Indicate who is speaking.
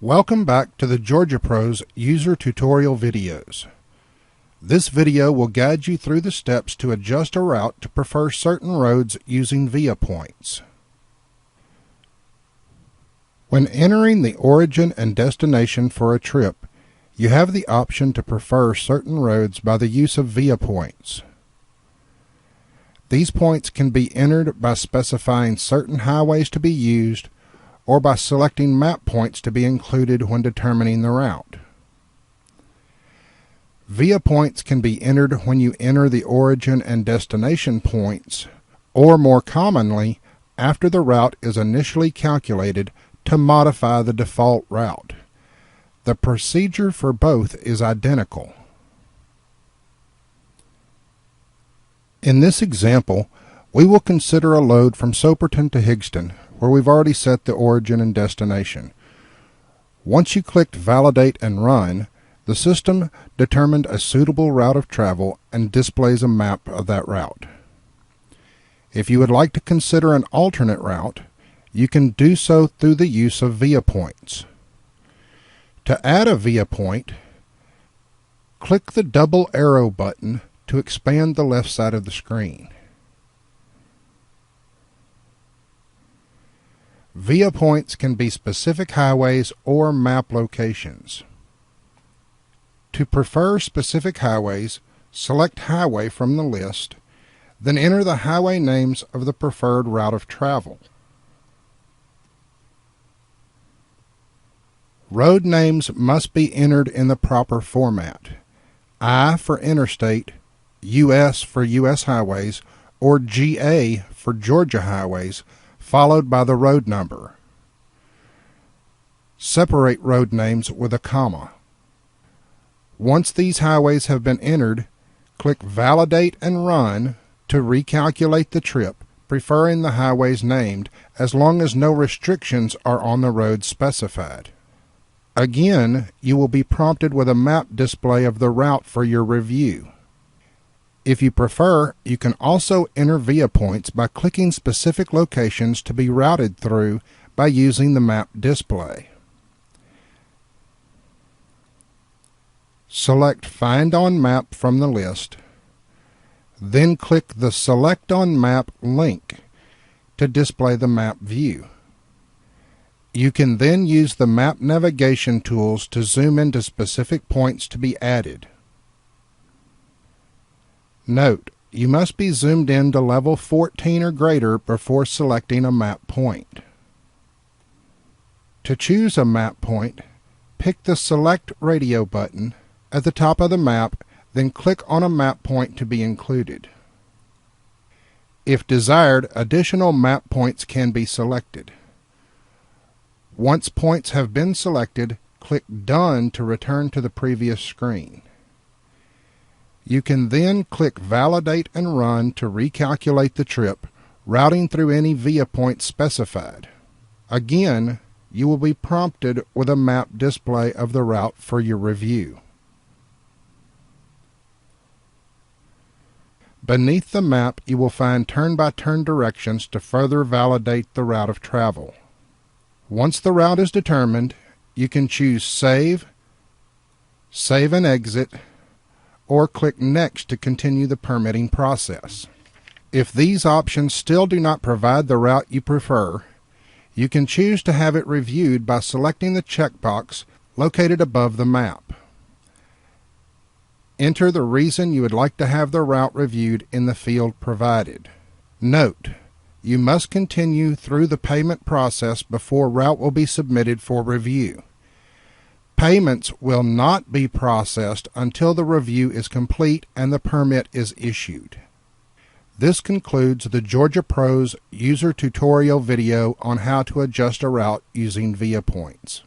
Speaker 1: Welcome back to the GAPROS user tutorial videos. This video will guide you through the steps to adjust a route to prefer certain roads using via points. When entering the origin and destination for a trip, you have the option to prefer certain roads by the use of via points. These points can be entered by specifying certain highways to be used or by selecting map points to be included when determining the route. Via points can be entered when you enter the origin and destination points, or more commonly, after the route is initially calculated to modify the default route. The procedure for both is identical. In this example, we will consider a load from Soperton to Higston, where we've already set the origin and destination. Once you clicked Validate and Run, the system determined a suitable route of travel and displays a map of that route. If you would like to consider an alternate route, you can do so through the use of via points. To add a via point, click the double arrow button to expand the left side of the screen. Via points can be specific highways or map locations. To prefer specific highways, select Highway from the list, then enter the highway names of the preferred route of travel. Road names must be entered in the proper format: I for interstate, US for US highways, or GA for Georgia highways, followed by the road number. Separate road names with a comma. Once these highways have been entered, click Validate and Run to recalculate the trip, preferring the highways named as long as no restrictions are on the road specified. Again, you will be prompted with a map display of the route for your review. If you prefer, you can also enter via points by clicking specific locations to be routed through by using the map display. Select Find on Map from the list, then click the Select on Map link to display the map view. You can then use the map navigation tools to zoom into specific points to be added. Note, you must be zoomed in to level 14 or greater before selecting a map point. To choose a map point, pick the Select Radio button at the top of the map, then click on a map point to be included. If desired, additional map points can be selected. Once points have been selected, click Done to return to the previous screen. You can then click Validate and Run to recalculate the trip, routing through any via point specified. Again, you will be prompted with a map display of the route for your review. Beneath the map, you will find turn-by-turn directions to further validate the route of travel. Once the route is determined, you can choose Save, Save and Exit, or click Next to continue the permitting process. If these options still do not provide the route you prefer, you can choose to have it reviewed by selecting the checkbox located above the map. Enter the reason you would like to have the route reviewed in the field provided. Note, you must continue through the payment process before route will be submitted for review. Payments will not be processed until the review is complete and the permit is issued. This concludes the GAPROS user tutorial video on how to adjust a route using via points.